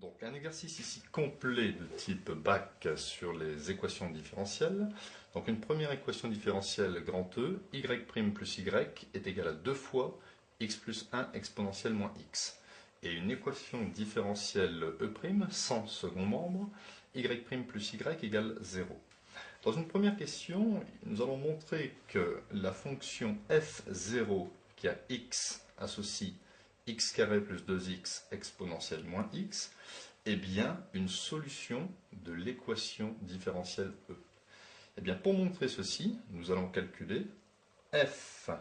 Donc un exercice ici complet de type bac sur les équations différentielles. Donc une première équation différentielle grand E, y' plus y est égal à 2 fois x plus 1 exponentielle moins x. Et une équation différentielle E' sans second membre, y' plus y égale 0. Dans une première question, nous allons montrer que la fonction f0 qui a x associe x carré plus 2x exponentielle moins x est bien une solution de l'équation différentielle E. Et bien pour montrer ceci, nous allons calculer f'0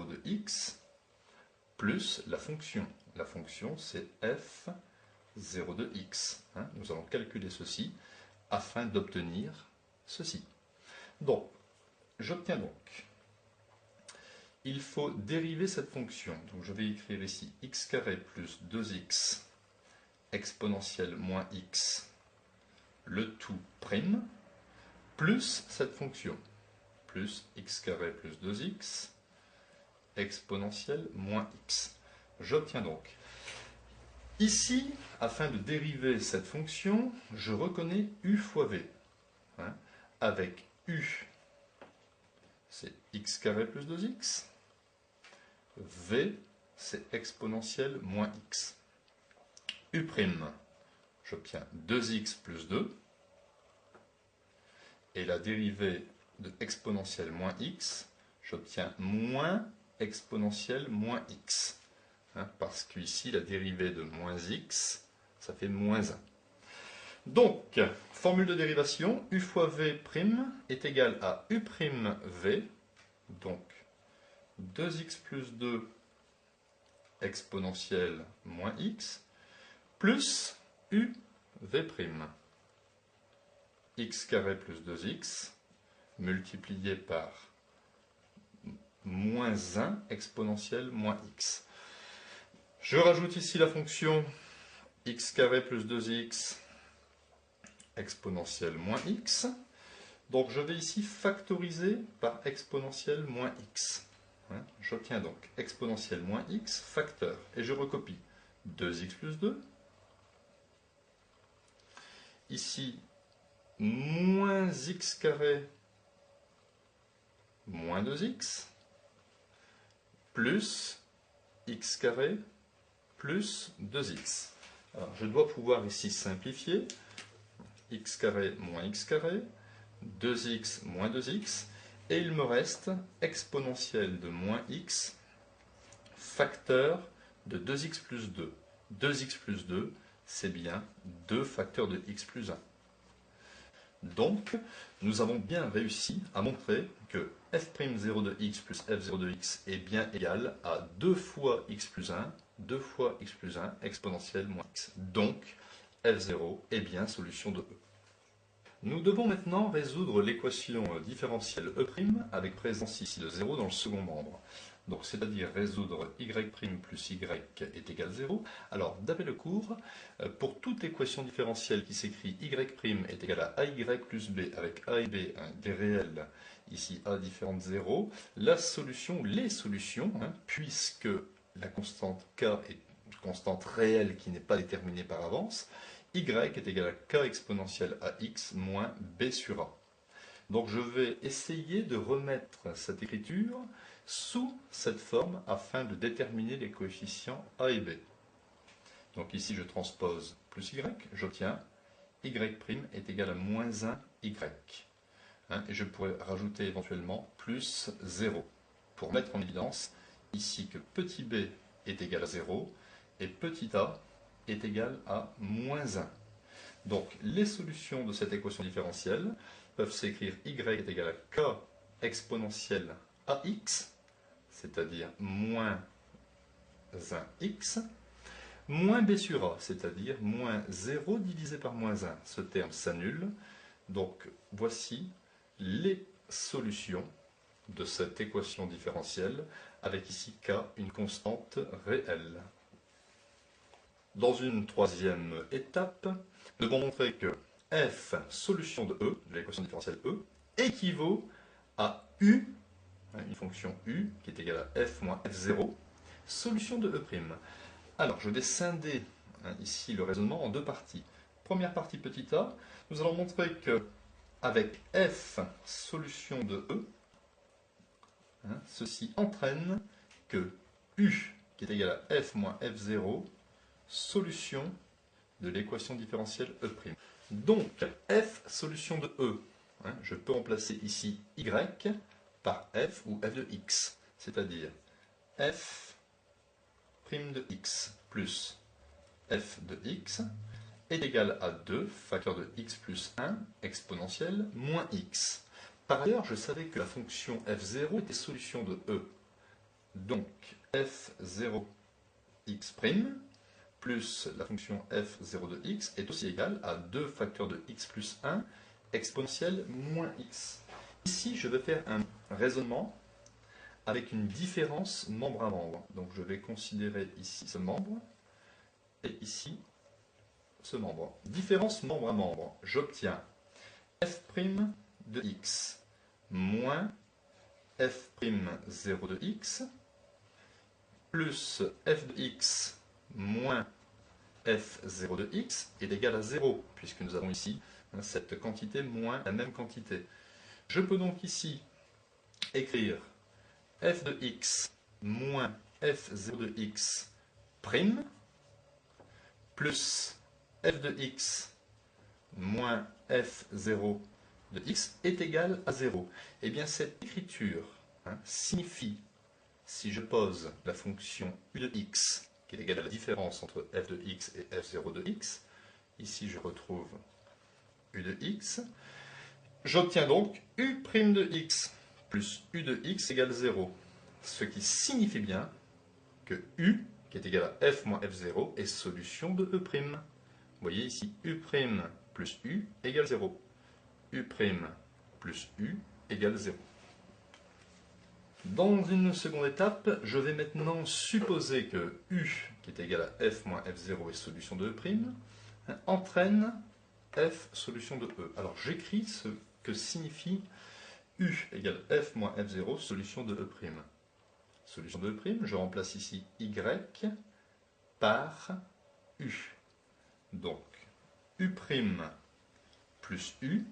de x plus la fonction. La fonction c'est f0 de x. Nous allons calculer ceci afin d'obtenir ceci. Donc, j'obtiens donc, il faut dériver cette fonction. Donc je vais écrire ici x carré plus 2x exponentielle moins x, le tout prime, plus cette fonction, plus x carré plus 2x exponentielle moins x. J'obtiens donc, ici, afin de dériver cette fonction, je reconnais u fois v. Avec u, c'est x carré plus 2x. V, c'est exponentielle moins x. U', j'obtiens 2x plus 2. Et la dérivée de exponentielle moins x, j'obtiens moins exponentielle moins x. Parce qu'ici, la dérivée de moins x, ça fait moins 1. Donc, formule de dérivation, u fois v' est égal à u'v, donc 2x plus 2 exponentielle moins x, plus uv', x carré plus 2x, multiplié par moins 1 exponentielle moins x. Je rajoute ici la fonction x carré plus 2x exponentielle moins x. Donc je vais ici factoriser par exponentielle moins x. J'obtiens donc exponentielle moins x facteur. Et je recopie 2x plus 2. Ici, moins x carré moins 2x plus x carré plus 2x. Alors, je dois pouvoir ici simplifier. X carré moins x carré, 2x moins 2x, et il me reste exponentielle de moins x, facteur de 2x plus 2. 2x plus 2, c'est bien 2 facteurs de x plus 1. Donc, nous avons bien réussi à montrer que f'0 de x plus f0 de x est bien égal à 2 fois x plus 1, 2 fois x plus 1 exponentielle moins x. Donc, f0 est bien solution de E. Nous devons maintenant résoudre l'équation différentielle E' avec présence ici de 0 dans le second membre. Donc, c'est-à-dire résoudre y' plus y est égal à 0. Alors, d'après le cours, pour toute équation différentielle qui s'écrit y' est égal à ay plus b, avec a et b des réels, ici a différent de 0, la solution, ou les solutions, puisque la constante k est une constante réelle qui n'est pas déterminée par avance, y est égal à k exponentielle ax moins b sur a. Donc je vais essayer de remettre cette écriture sous cette forme afin de déterminer les coefficients a et b. Donc ici je transpose plus y, j'obtiens y' est égal à moins 1y. Et je pourrais rajouter éventuellement plus 0 pour mettre en évidence ici que petit b est égal à 0 et petit a est égal à moins 1. Donc, les solutions de cette équation différentielle peuvent s'écrire y est égal à k exponentielle ax, c'est-à-dire moins 1x, moins b sur a, c'est-à-dire moins 0 divisé par moins 1. Ce terme s'annule. Donc, voici les solutions de cette équation différentielle, avec ici k, une constante réelle. Dans une troisième étape, nous devons montrer que f, solution de E, de l'équation différentielle E, équivaut à U, une fonction U, qui est égale à f moins f0, solution de E'. Alors, je vais scinder ici le raisonnement en deux parties. Première partie petit a, nous allons montrer que avec f solution de E, ceci entraîne que U qui est égal à f moins f0 solution de l'équation différentielle E'. Donc f solution de E, je peux remplacer ici y par f ou f de x, c'est-à-dire f' de x plus f de x est égal à 2 facteur de x plus 1 exponentielle moins x. Par ailleurs, je savais que la fonction f0 était solution de E. Donc f0 x' plus la fonction f0 de x est aussi égal à 2 facteurs de x plus 1 exponentielle moins x. Ici, je vais faire un raisonnement avec une différence membre à membre. Donc je vais considérer ici ce membre et ici ce membre. Différence membre à membre, j'obtiens f' de x moins f'0 de x plus f de x moins f0 de x est égal à 0, puisque nous avons ici cette quantité moins la même quantité. Je peux donc ici écrire f de x moins f0 de x prime plus f de x moins f0 de x est égal à 0. Et bien cette écriture signifie, si je pose la fonction u de x qui est égale à la différence entre f de x et f0 de x, ici je retrouve u de x, j'obtiens donc u' de x plus u de x égale 0. Ce qui signifie bien que u, qui est égal à f moins f0, est solution de E'. Vous voyez ici, u' plus u égale 0. u' plus u égale 0. Dans une seconde étape, je vais maintenant supposer que u, qui est égal à f moins f0, est solution de E', entraîne f solution de E. Alors j'écris ce que signifie u égale f moins f0, solution de E'. Solution de E', je remplace ici y par u. Donc u' plus u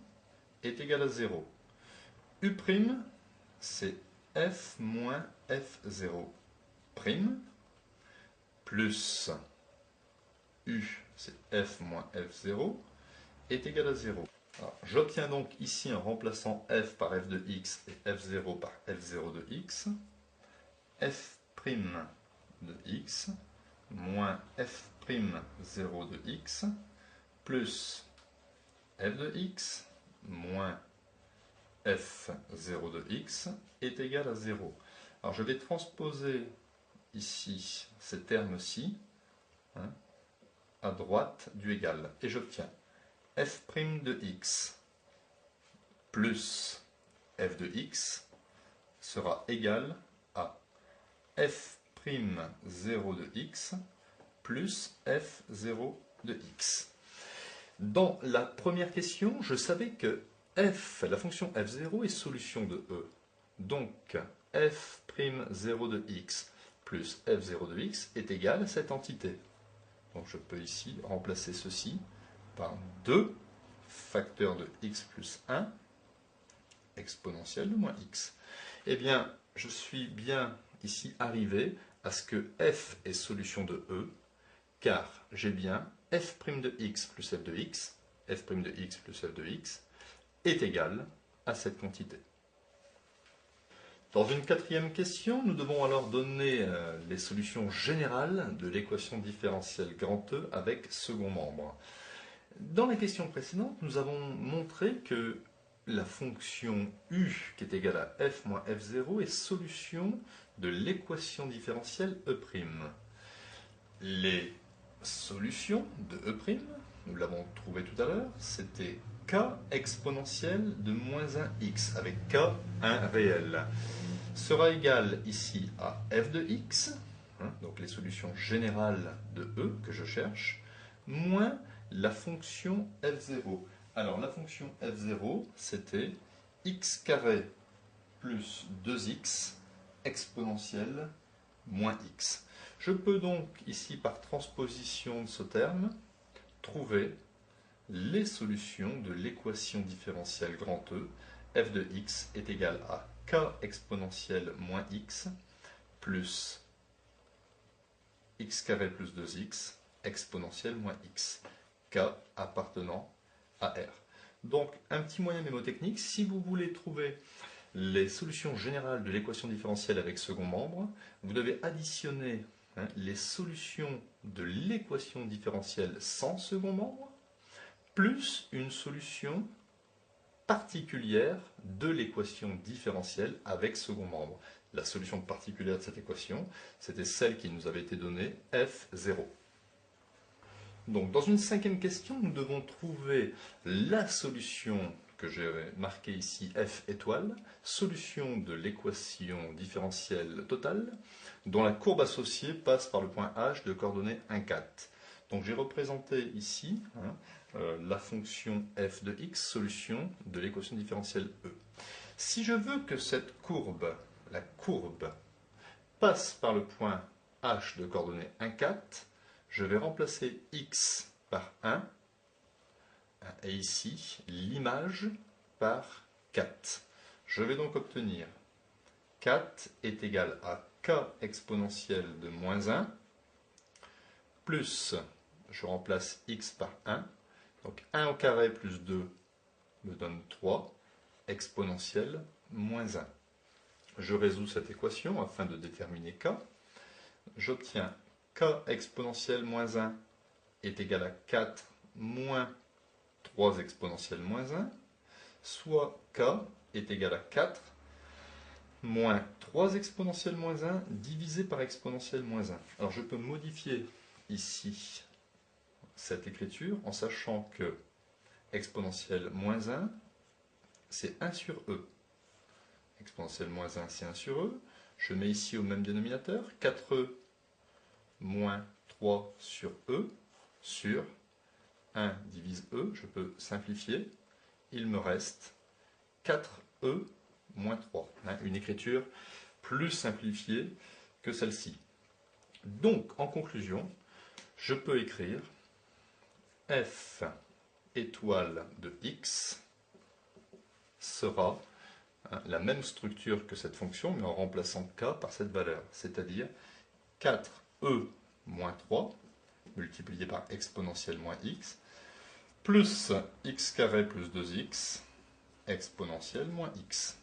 est égal à 0. U', c'est f moins f0' plus u, c'est f moins f0, est égal à 0. J'obtiens donc ici, en remplaçant f par f de x et f0 par f0 de x, f' de x moins f'0 de x plus f de x moins f0 de x est égal à 0. Alors je vais transposer ici ces termes-ci à droite du égal et j'obtiens f' de x plus f de x sera égal à f'0 de x plus f0 de x. Dans la première question, je savais que f, la fonction f0 est solution de E. Donc f'0 de x plus f0 de x est égal à cette entité. Donc je peux ici remplacer ceci par 2 facteurs de x plus 1 exponentielle de moins x. Eh bien, je suis bien ici arrivé à ce que f est solution de E, car j'ai bien f' de x plus f de x, f' de x plus f de x, est égal à cette quantité. Dans une quatrième question, nous devons alors donner les solutions générales de l'équation différentielle grand E avec second membre. Dans la question précédente, nous avons montré que la fonction u, qui est égale à f moins f0, est solution de l'équation différentielle E'. Les solutions de E', nous l'avons trouvé tout à l'heure, c'était k exponentielle de moins 1x, avec k, un réel, sera égal ici à f de x, donc les solutions générales de E que je cherche, moins la fonction f0. Alors la fonction f0, c'était x carré plus 2x exponentielle moins x. Je peux donc, ici, par transposition de ce terme, trouver les solutions de l'équation différentielle grand E, f de x est égal à k exponentielle moins x plus x carré plus 2x exponentielle moins x, k appartenant à R. Donc, un petit moyen mémotechnique, si vous voulez trouver les solutions générales de l'équation différentielle avec second membre, vous devez additionner les solutions de l'équation différentielle sans second membre, plus une solution particulière de l'équation différentielle avec second membre. La solution particulière de cette équation, c'était celle qui nous avait été donnée, f0. Donc, dans une cinquième question, nous devons trouver la solution que j'ai marquée ici, f étoile, solution de l'équation différentielle totale, dont la courbe associée passe par le point H de coordonnées 1, 4. Donc, j'ai représenté ici la fonction f de x, solution de l'équation différentielle E. Si je veux que cette courbe, la courbe, passe par le point H de coordonnées 1, 4, je vais remplacer x par 1, et ici, l'image par 4. Je vais donc obtenir 4 est égal à k exponentielle de moins 1, plus, je remplace x par 1, donc 1 au carré plus 2 me donne 3, exponentielle moins 1. Je résous cette équation afin de déterminer k. J'obtiens k exponentielle moins 1 est égal à 4 moins 3 exponentielle moins 1, soit k est égal à 4 moins 3 exponentielle moins 1 divisé par exponentielle moins 1. Alors je peux modifier ici cette écriture en sachant que exponentielle moins 1, c'est 1 sur e. Exponentielle moins 1, c'est 1 sur e. Je mets ici au même dénominateur, 4e moins 3 sur e, sur 1 divise e, je peux simplifier. Il me reste 4e moins 3. Une écriture plus simplifiée que celle-ci. Donc, en conclusion, je peux écrire f étoile de x sera la même structure que cette fonction, mais en remplaçant k par cette valeur, c'est-à-dire 4e moins 3 multiplié par exponentielle moins x, plus x carré plus 2x exponentielle moins x.